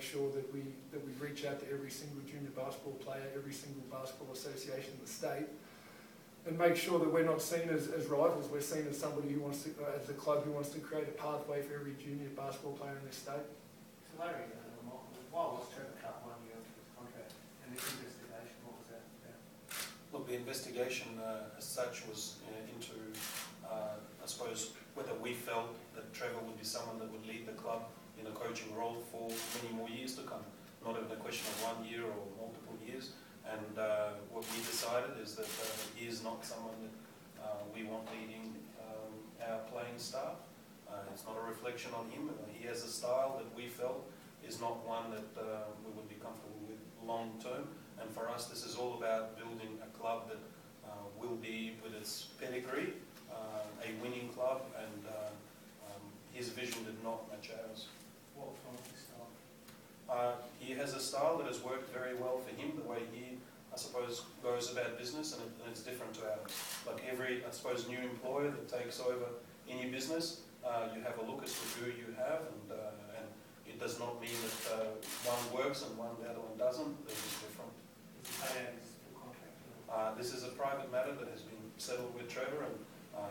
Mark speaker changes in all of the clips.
Speaker 1: sure that we reach out to every single junior basketball player, every single basketball association in the state, and make sure that we're not seen as rivals. We're seen as somebody who wants to, as a club who wants to create a pathway for every junior basketball player in this state.
Speaker 2: So Larry, why was Trevor cut 1 year into his contract? And this investigation, what was that about?
Speaker 3: Look, the investigation as such was into, I suppose, whether we felt that Trevor would be someone that would lead the club in a coaching role for many more years to come, not in a question of 1 year or multiple years. And what we decided is that he is not someone that we want leading our playing staff. It's not a reflection on him. He has a style that we felt is not one that we would be comfortable with long term. And for us, this is all about building a club that will be, with its pedigree, a winning club, and his vision did not match ours.
Speaker 2: What was wrong with his style?
Speaker 3: He has a style that has worked very well for him, the way he, I suppose, goes about business, and it's different to ours. Like every, I suppose, new employer that takes over any business, you have a look as to who you have, and it does not mean that one works and the other one doesn't. They're just different.
Speaker 2: Is he paid out his full contract?
Speaker 3: This is a private matter that has been settled with Trevor, and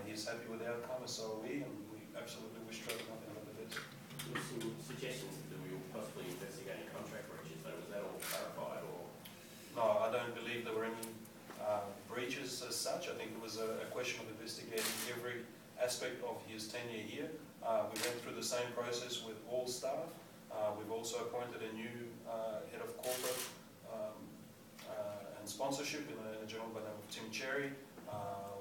Speaker 3: he's happy with the outcome, and so are we, and we absolutely wish Trevor nothing but the best.
Speaker 4: There were some suggestions that we were possibly investigating contract breaches, so was that all clarified, or?
Speaker 3: No, I don't believe there were any breaches as such. I think it was a question of investigating every aspect of his tenure here. We went through the same process with all staff. We've also appointed a new head of corporate and sponsorship in a gentleman by the name of Tim Cherry.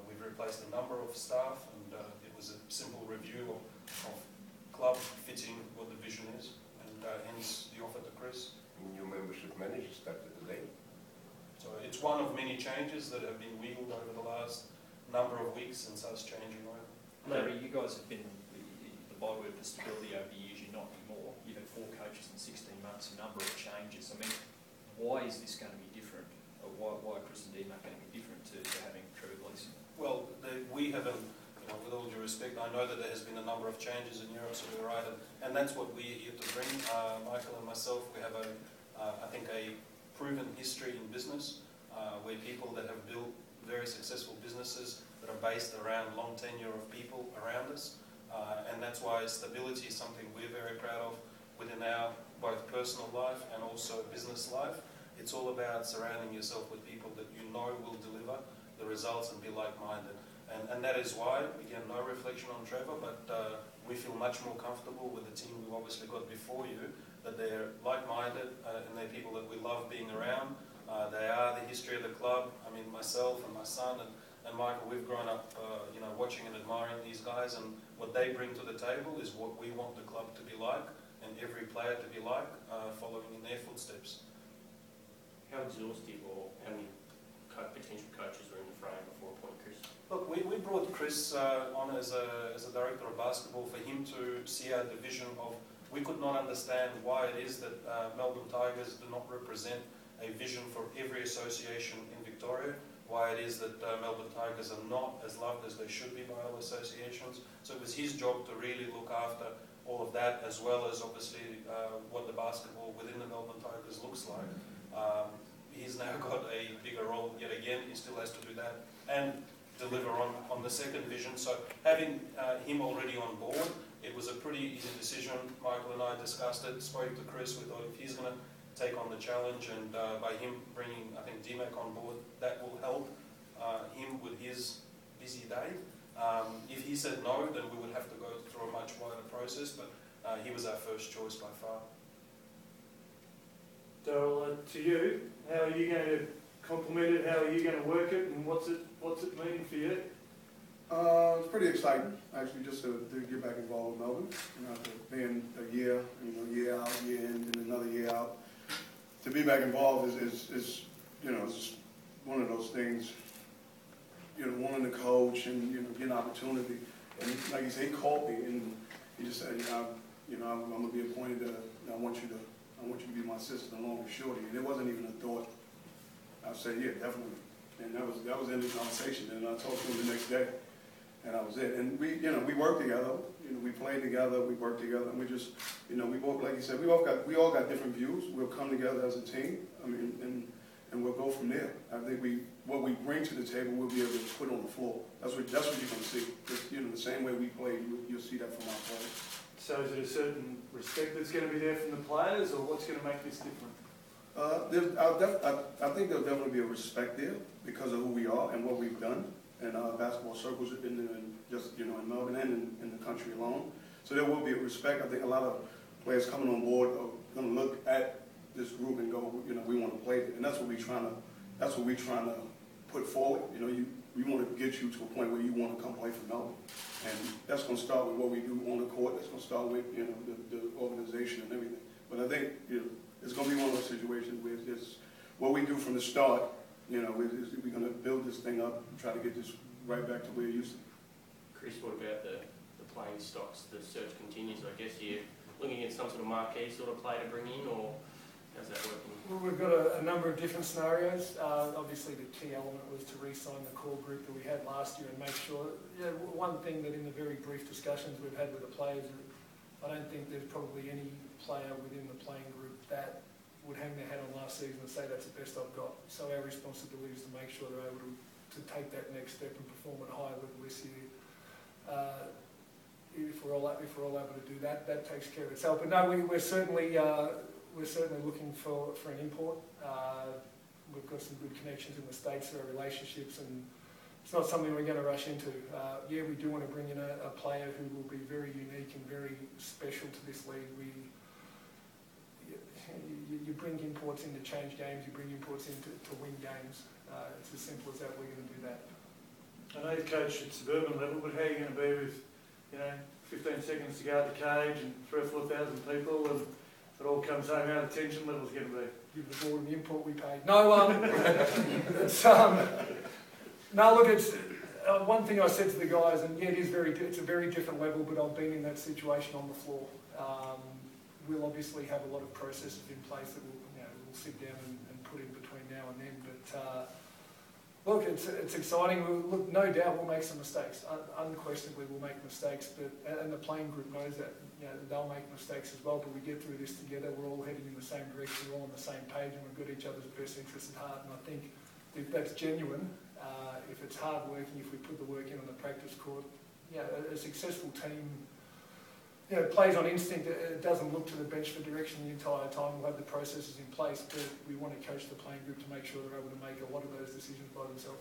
Speaker 3: We've replaced a number of staff, and it was a simple review of club fitting what the vision is, and hence the offer to Chris.
Speaker 5: New membership manager started today.
Speaker 3: So it's one of many changes that have been wheeled over the last number of weeks since us changing over.
Speaker 6: Larry, you guys have been the byword for stability over the years. You're not anymore. You've had 4 coaches in 16 months, a number of changes. I mean, why is this going to be different? Or why are Chris and Deemak going to be different to having Trevor Gleeson?
Speaker 3: Well, we haven't, with all due respect, I know that there has been a number of changes in Europe, so we're right, and that's what we're here to bring. Michael and myself, we have I think a proven history in business, where people that have built very successful businesses that are based around long tenure of people around us, and that's why stability is something we're very proud of within our both personal life and also business life. It's all about surrounding yourself with people that you know will deliver the results and be like-minded. And that is why, again, no reflection on Trevor, but we feel much more comfortable with the team we've obviously got before you, that they're like-minded and they're people that we love being around. They are the history of the club. I mean, myself and my son and Michael, we've grown up watching and admiring these guys, and what they bring to the table is what we want the club to be like and every player to be like, following in their footsteps.
Speaker 4: How exhaustive or how many potential coaches were in the frame before appointing Chris?
Speaker 3: Look, we brought Chris on as a director of basketball for him to see our division of. We could not understand why it is that Melbourne Tigers do not represent a vision for every association in Victoria, why it is that Melbourne Tigers are not as loved as they should be by all associations. So it was his job to really look after all of that, as well as obviously what the basketball within the Melbourne Tigers looks like. He's now got a bigger role yet again. He still has to do that and deliver on the second vision. So having him already on board, it was a pretty easy decision. Michael and I discussed it, spoke to Chris. We thought if he's going to take on the challenge, and by him bringing, I think, Deemak on board, that will help him with his busy day. If he said no, then we would have to go through a much wider process, but he was our first choice by far.
Speaker 1: Darryl, to you, how are you going to complement it? How are you going to work it? And what's it mean for you?
Speaker 7: It's pretty exciting, actually, just to get back involved with Melbourne. After being a year, year out, year in, and another year out, to be back involved is it's one of those things. Wanting to coach and get an opportunity. And like you said, he called me and he just said, I'm going to be appointed. I want you to be my assistant along with Shorty. And it wasn't even a thought. I said, yeah, definitely. And that was in the conversation. And I talked to him the next day, and that was it. And we worked together. we play together, we work together, and we just, we both, like you said, we all got different views. We'll come together as a team. I mean, and we'll go from there. I think what we bring to the table, we'll be able to put on the floor. That's what you're going to see. Just, the same way we play, you'll see that from our players.
Speaker 8: So is it a certain respect that's going to be there from the players, or what's going to make this different?
Speaker 7: I think there'll definitely be a respect there because of who we are and what we've done in our basketball circles in Melbourne and in the country alone. So there will be a respect. I think a lot of players coming on board are going to look at this group and go, we want to play it, and that's what we're trying to put forward. We want to get you to a point where you want to come play for Melbourne, and that's going to start with what we do on the court. That's going to start with the organization and everything. But I think it's going to be one of those situations where it's what we do from the start. We're going to build this thing up and try to get this right back to where it used to be.
Speaker 4: Chris, what about the playing stocks? The search continues. I guess you're looking at some sort of marquee sort of play to bring in, or how's that working?
Speaker 1: Well, we've got a number of different scenarios. Obviously, the key element was to re-sign the core group that we had last year and make sure. One thing that in the very brief discussions we've had with the players, I don't think there's probably any player within the playing group that would hang their hat on last season and say that's the best I've got. So our responsibility is to make sure they're able to take that next step and perform at a higher level this year. If we're all able to do that, that takes care of itself. But no, we're certainly looking for an import. We've got some good connections in the States through our relationships, and it's not something we're going to rush into. We do want to bring in a player who will be very unique and very special to this league. You bring imports in to change games, you bring imports in to win games. It's as simple as that. We're going to do that.
Speaker 8: I know you've coached at suburban level, but how are you going to be with, 15 seconds to go at the cage and 3,000 or 4,000 people, and it all comes home? How the tension level's going to be?
Speaker 1: Give the board the import we paid. No, it's no. Look, it's one thing I said to the guys, and it is it's a very different level, but I've been in that situation on the floor. We'll obviously have a lot of processes in place that we'll sit down and put in between now and then. But look, it's exciting. Look, no doubt we'll make some mistakes. Unquestionably, we'll make mistakes. But and the playing group knows that. They'll make mistakes as well. But we get through this together. We're all heading in the same direction. We're all on the same page, and we've got each other's best interests at heart. And I think if that's genuine, if it's hard working, if we put the work in on the practice court, a successful team. Plays on instinct. It doesn't look to the bench for direction the entire time. We'll have the processes in place, but we want to coach the playing group to make sure they're able to make a lot of those decisions by themselves.